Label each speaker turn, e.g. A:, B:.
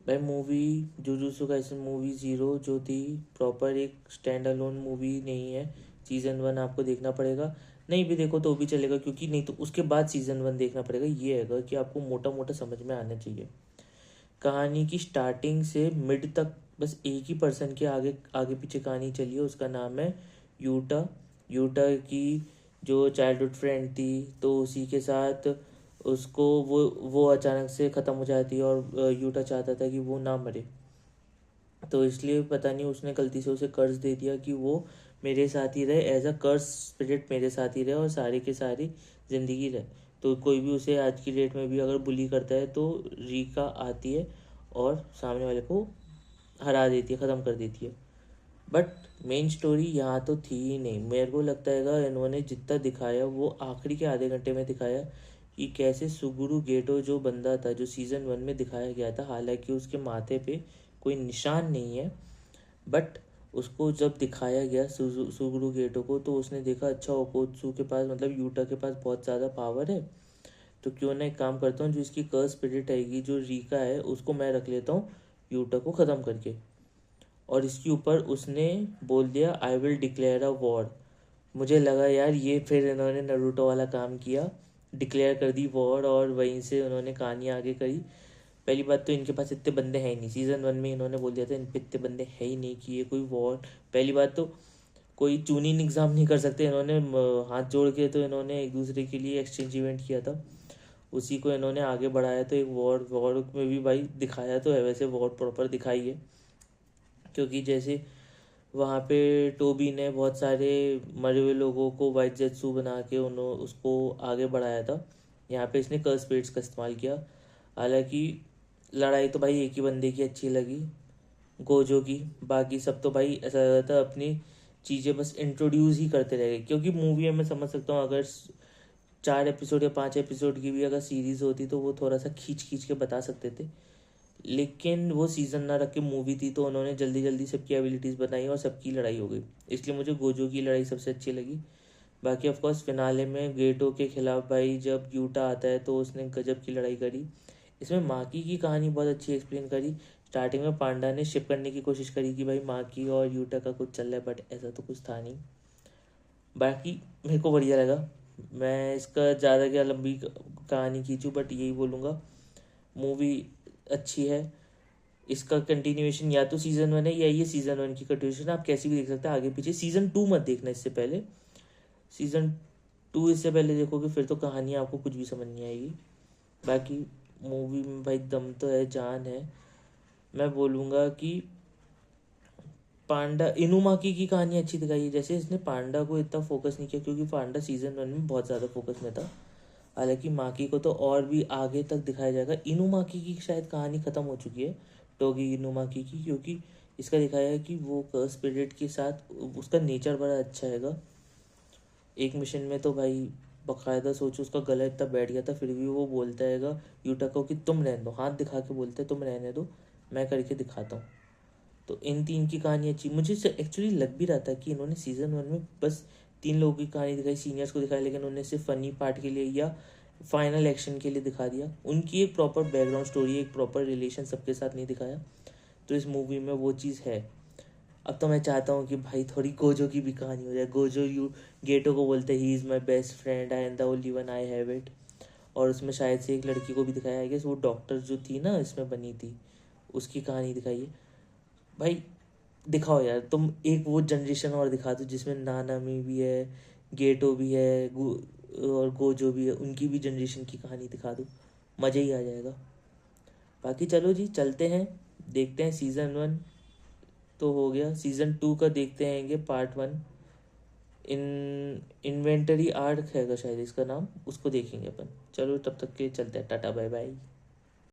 A: भाई movie jujutsu Kaisen movie zero जो थी प्रॉपर एक स्टैंड अलोन मूवी नहीं है। सीज़न वन आपको देखना पड़ेगा, नहीं भी देखो तो भी चलेगा, क्योंकि नहीं तो उसके बाद सीज़न वन देखना पड़ेगा। ये है कि आपको मोटा मोटा समझ में आना चाहिए। कहानी की स्टार्टिंग से मिड तक बस एक ही पर्सन के आगे आगे पीछे कहानी चली है, उसका नाम है यूटा। यूटा की जो चाइल्डहुड फ्रेंड थी, तो उसी के साथ उसको वो अचानक से ख़त्म हो जाती है, और यूटा चाहता था कि वो ना मरे। तो इसलिए पता नहीं उसने गलती से उसे कर्ज दे दिया कि वो मेरे साथ ही रहे, एज अ कर्ज स्पिरिट मेरे साथ ही रहे और सारी की सारी ज़िंदगी रहे। तो कोई भी उसे आज की डेट में भी अगर बुली करता है तो रीका आती है और सामने वाले को हरा देती है, ख़त्म कर देती है। बट मेन स्टोरी यहाँ तो थी ही नहीं। मेरे को लगता है इन्होंने जितना दिखाया वो आखिरी के आधे घंटे में दिखाया कि कैसे सुगुरु गेटो जो बंदा था, जो सीज़न वन में दिखाया गया था, हालांकि उसके माथे पे कोई निशान नहीं है, बट उसको जब दिखाया गया सुगुरु गेटो को, तो उसने देखा अच्छा ओकोत्सु के पास, मतलब यूटा के पास बहुत ज़्यादा पावर है, तो क्यों ना एक काम करता हूँ, जो इसकी कर्स स्पिरिट आएगी जो रीका है उसको मैं रख लेता हूँ यूटा को ख़त्म करके। और इसके ऊपर उसने बोल दिया I will declare a war. मुझे लगा यार ये फिर इन्होंने नरूटो वाला काम किया, डिक्लेयर कर दी वॉर, और वहीं से उन्होंने कहानी आगे करी। पहली बात तो इनके पास इतने बंदे हैं ही नहीं, सीज़न वन में इन्होंने बोल दिया था इन पे इतने बंदे हैं ही नहीं कि ये कोई वॉर। पहली बात तो कोई चूनिंग एग्ज़ाम नहीं कर सकते इन्होंने, हाथ जोड़ के तो इन्होंने एक दूसरे के लिए एक्सचेंज इवेंट किया था, उसी को इन्होंने आगे बढ़ाया। तो एक वॉर वॉर में भी भाई दिखाया तो है, वैसे वॉर प्रॉपर दिखाई है, क्योंकि जैसे वहाँ पे टोबी ने बहुत सारे मरे हुए लोगों को वाइट जेत्सु बना के उन्होंने उसको आगे बढ़ाया था, यहाँ पे इसने कर्स स्पिरिट्स का इस्तेमाल किया। हालांकि लड़ाई तो भाई एक ही बंदे की अच्छी लगी, गोजो की। बाकी सब तो भाई ऐसा लगा था अपनी चीज़ें बस इंट्रोड्यूस ही करते रह गए, क्योंकि मूवी है मैं समझ सकता हूँ अगर 4 एपिसोड या 5 एपिसोड की भी अगर सीरीज़ होती तो वो थोड़ा सा खींच खींच के बता सकते थे, लेकिन वो सीज़न ना रख के मूवी थी तो उन्होंने जल्दी जल्दी सबकी एबिलिटीज़ बनाई और सबकी लड़ाई हो गई। इसलिए मुझे गोजो की लड़ाई सबसे अच्छी लगी। बाकी ऑफ कोर्स फिनाले में गेटो के खिलाफ भाई जब यूटा आता है तो उसने गजब की लड़ाई करी। इसमें माकी की कहानी बहुत अच्छी एक्सप्लेन करी। स्टार्टिंग में पांडा ने शिप करने की कोशिश करी कि भाई माकी और यूटा का कुछ चल रहा है, बट ऐसा तो कुछ था नहीं। बाकी मेरे को बढ़िया लगा। मैं इसका ज़्यादा क्या लंबी कहानी खींचूँ, बट यही बोलूँगा मूवी अच्छी है। इसका कंटिन्यूएशन या तो सीज़न वन है या ये सीज़न वन की कंटिन्यूएशन, आप कैसी भी देख सकते हैं आगे पीछे। सीज़न टू मत देखना इससे पहले, सीज़न टू इससे पहले देखोगे फिर तो कहानी आपको कुछ भी समझ नहीं आएगी। बाकी मूवी में भाई दम तो है, जान है। मैं बोलूँगा कि पांडा इनुमाकी की कहानी अच्छी दिखाई है, जैसे इसने पांडा को इतना फोकस नहीं किया, क्योंकि पांडा सीज़न वन में बहुत ज़्यादा फोकस में था। हालांकि माकी को तो और भी आगे तक दिखाया जाएगा। इनुमाकी की शायद कहानी ख़त्म हो चुकी है, टोगी इनुमाकी की, क्योंकि इसका दिखाया है कि वो कर्स स्पिरिट के साथ उसका नेचर बड़ा अच्छा हैगा। एक मिशन में तो भाई बकायदा सोचो उसका गला इतना बैठ गया था, फिर भी वो बोलता हैगा यूटा को कि तुम रहने दो, हाथ दिखा के बोलते तुम रहने दो, मैं करके दिखाता हूँ। तो इन तीन की कहानी अच्छी, मुझे एक्चुअली लग भी रहा था कि इन्होंने सीज़न वन में बस 3 लोगों की कहानी दिखाई, सीनियर्स को दिखाया, लेकिन उन्होंने सिर्फ फनी पार्ट के लिए या फाइनल एक्शन के लिए दिखा दिया। उनकी एक प्रॉपर बैकग्राउंड स्टोरी, एक प्रॉपर रिलेशन सबके साथ नहीं दिखाया। तो इस मूवी में वो चीज़ है। अब तो मैं चाहता हूँ कि भाई थोड़ी गोजो की भी कहानी हो जाए। गोजो यू गेटो को बोलते he is my best friend I am the only one I have it. और उसमें शायद से एक लड़की को भी दिखाया है, वो डॉक्टर जो थी ना इसमें बनी थी, उसकी कहानी दिखाई है। भाई दिखाओ यार, तुम एक वो जनरेशन और दिखा दो जिसमें नानामी भी है, गेटो भी है, और गोजो भी है, उनकी भी जनरेशन की कहानी दिखा दो, मज़ा ही आ जाएगा। बाकी चलो जी चलते हैं, देखते हैं। सीज़न वन तो हो गया, सीज़न टू का देखते हैं पार्ट वन। इन इन्वेंटरी आर्क है शायद इसका नाम, उसको देखेंगे अपन। चलो तब तक के लिए चलते हैं, टाटा बाय बाय।